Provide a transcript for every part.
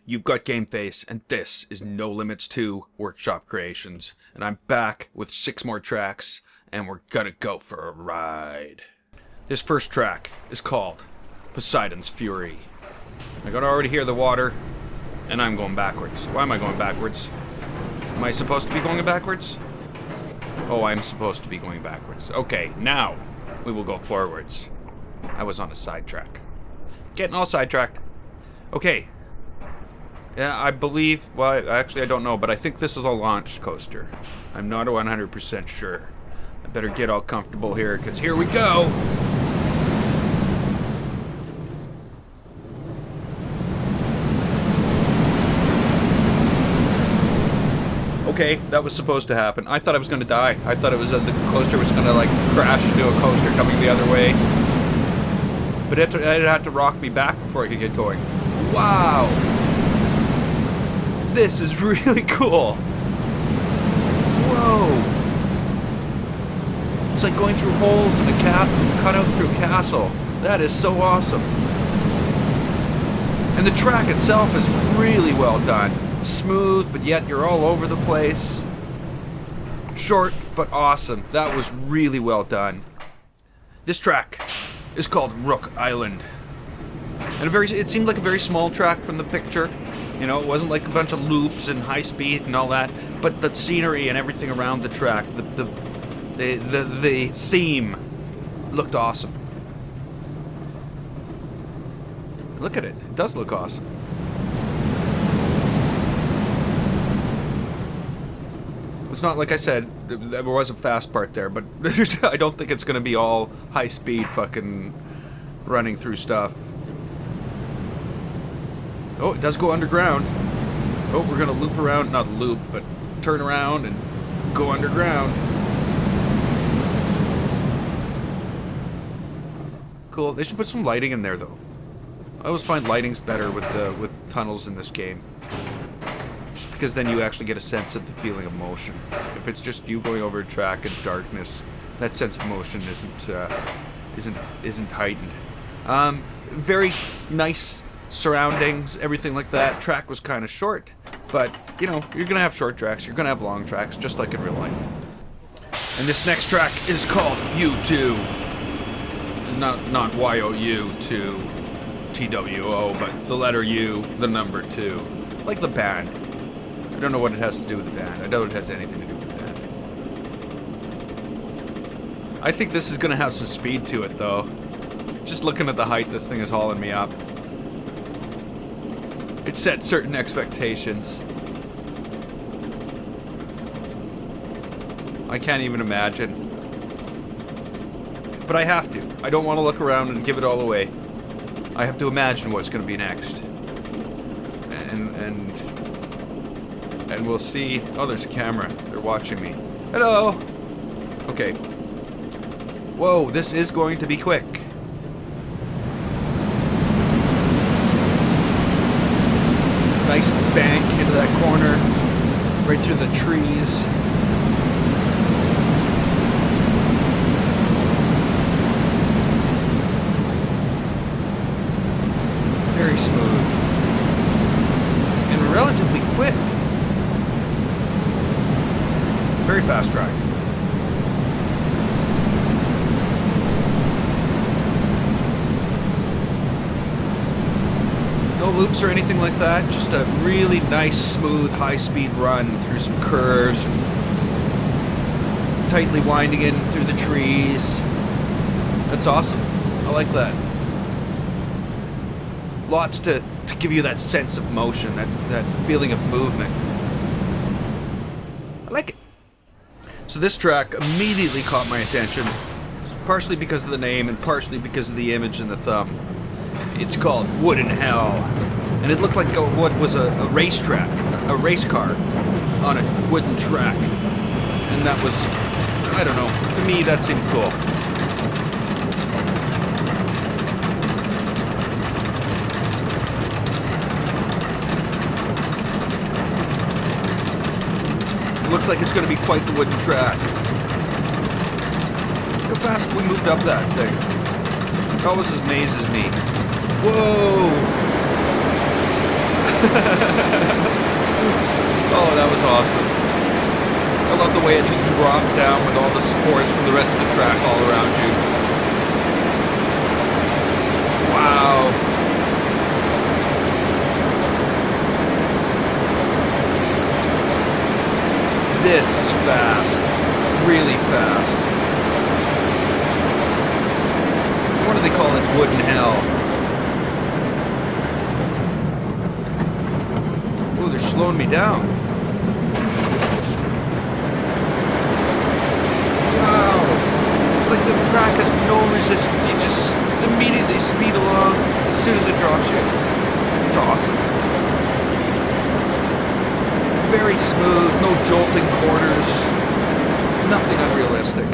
you've got Gameface, and this is No Limits 2 Workshop Creations. And I'm back with 6 more tracks, and we're gonna go for a ride. This first track is called Poseidons Fury. I can already hear the water, and I'm going backwards. Why am I going backwards? Am I supposed to be going backwards? Oh, I'm supposed to be going backwards. Okay, now we will go forwards. I was on a sidetrack. Getting all sidetracked. Okay. Yeah, I believe, well, actually I don't know, but I think this is a launch coaster. I'm not 100% sure. I better get all comfortable here, because here we go! Okay, that was supposed to happen. I thought I was going to die. I thought it was the coaster was going to like crash into a coaster coming the other way. But it had to rock me back before I could get going. Wow! This is really cool. Whoa! It's like going through holes in a cut out through a castle. That is so awesome. And the track itself is really well done. Smooth, but yet you're all over the place. Short, but awesome. That was really well done. This track is called Rook Island. And it seemed like a very small track from the picture. You know, it wasn't like a bunch of loops and high speed and all that. But the scenery and everything around the track, the theme looked awesome. Look at it. It does look awesome. It's not like I said, there was a fast part there, but I don't think it's going to be all high-speed fucking running through stuff. Oh, it does go underground. Oh, we're going to loop around, not loop, but turn around and go underground. Cool. They should put some lighting in there, though. I always find lighting's better with tunnels in this game. Just because then you actually get a sense of the feeling of motion. If it's just you going over a track in darkness, that sense of motion isn't heightened. Very nice surroundings, everything like that. Track was kind of short, but you know, you're gonna have short tracks, you're gonna have long tracks, just like in real life. And this next track is called U2. Not Y-O-U, T-W-O, but the letter U, the number 2. Like the band. I don't know what it has to do with the band. I doubt it has anything to do with the band. I think this is going to have some speed to it, though. Just looking at the height this thing is hauling me up. It set certain expectations. I can't even imagine. But I have to. I don't want to look around and give it all away. I have to imagine what's going to be next. And we'll see. Oh, there's a camera. They're watching me. Hello! Okay. Whoa, this is going to be quick. Nice bank into that corner. Right through the trees. Very smooth. And relatively quick. Very fast track. No loops or anything like that, just a really nice, smooth, high-speed run through some curves, tightly winding in through the trees. That's awesome. I like that. Lots to give you that sense of motion, that feeling of movement. I like it. So this track immediately caught my attention, partially because of the name and partially because of the image and the thumb. It's called Wood in Hell, and it looked like what was a racetrack, a race car on a wooden track. And that was, I don't know, to me that seemed cool. Looks like it's going to be quite the wooden track. Look how fast we moved up that thing. It almost as maze as me. Whoa! Oh, that was awesome. I love the way it just dropped down with all the supports from the rest of the track all around you. Wow. This is fast. Really fast. What do they call it? Wooden hell. Oh, they're slowing me down. Wow. It's like the track has no resistance. You just immediately speed along as soon as it drops you. It's awesome. Very smooth, no jolting corners. Nothing unrealistic.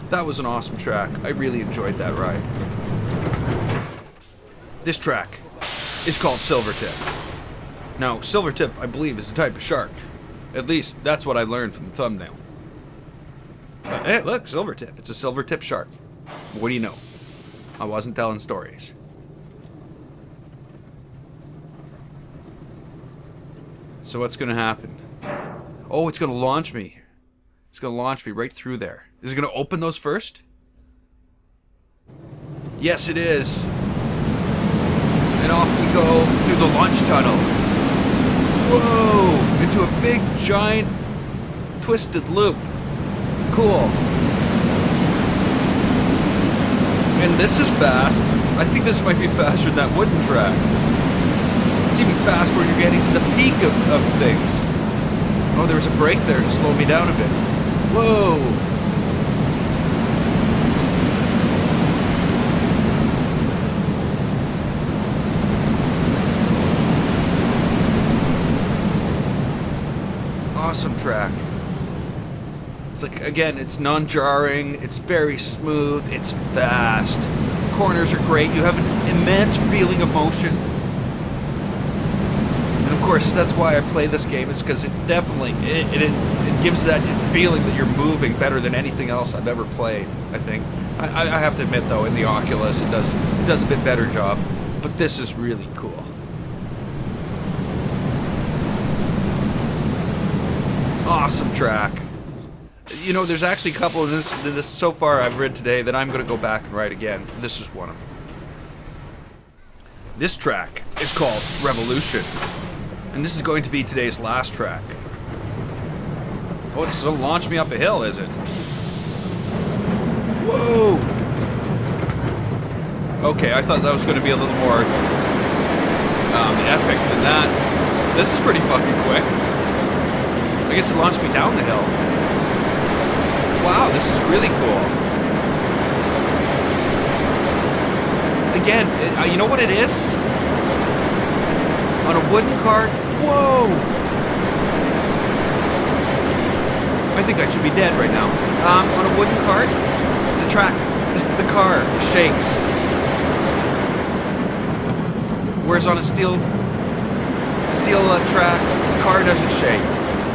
That was an awesome track. I really enjoyed that ride. This track is called Silvertip. Now, Silvertip, I believe, is a type of shark. At least, that's what I learned from the thumbnail. Hey, look, Silvertip. It's a silvertip shark. What do you know? I wasn't telling stories. So what's going to happen? Oh, it's going to launch me. It's going to launch me right through there. Is it going to open those first? Yes, it is. And off we go through the launch tunnel. Whoa! Into a big, giant, twisted loop. Cool. And this is fast. I think this might be faster than that wooden track. It's even fast when you're getting to the peak of things. Oh, there was a break there to slow me down a bit. Whoa! Awesome track. It's like, again, it's non-jarring, it's very smooth, it's fast. Corners are great, you have an immense feeling of motion. And of course, that's why I play this game, it's because it definitely, it gives that feeling that you're moving better than anything else I've ever played, I think. I have to admit, though, in the Oculus, it does a bit better job. But this is really cool. Awesome track. You know, there's actually a couple of this so far I've read today that I'm going to go back and write again. This is one of them. This track is called Revolution. And this is going to be today's last track. Oh, it's going to launch me up a hill, is it? Whoa! Okay, I thought that was going to be a little more epic than that. This is pretty fucking quick. I guess it launched me down the hill. Wow, this is really cool. Again, you know what it is? On a wooden cart? Whoa! I think I should be dead right now. On a wooden cart, the track, the car shakes. Whereas on a steel track, the car doesn't shake.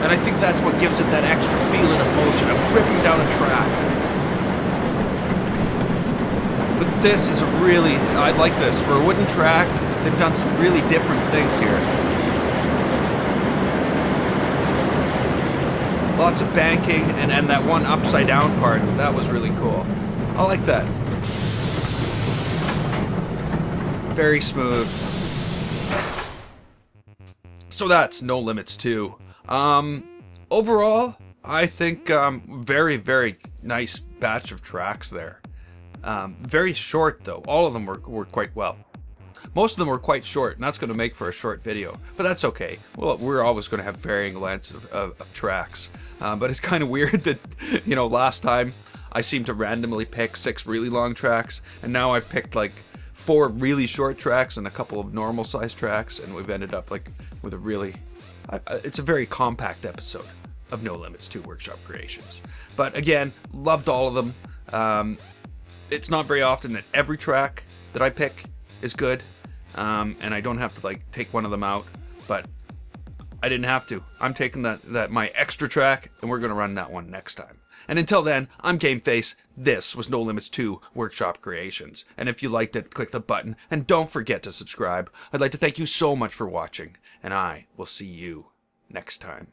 And I think that's what gives it that extra feeling of motion, of ripping down a track. But this is really, I like this. For a wooden track, they've done some really different things here. Lots of banking, and that one upside down part, that was really cool. I like that. Very smooth. So that's NoLimits 2. Overall, I think very, very nice batch of tracks there. Very short though. All of them were quite well. Most of them were quite short, and that's going to make for a short video. But that's okay. Well, we're always going to have varying lengths of tracks. But it's kind of weird that, you know, last time I seemed to randomly pick 6 really long tracks, and now I've picked like 4 really short tracks and a couple of normal sized tracks, and we've ended up like with a really... it's a very compact episode of NoLimits 2 Workshop Creations. But again, loved all of them. It's not very often that every track that I pick is good, and I don't have to like take one of them out, but I didn't have to. I'm taking that my extra track, and we're going to run that one next time. And until then, I'm Gameface. This was No Limits 2 Workshop Creations, and if you liked it, click the button, and don't forget to subscribe. I'd like to thank you so much for watching, and I will see you next time.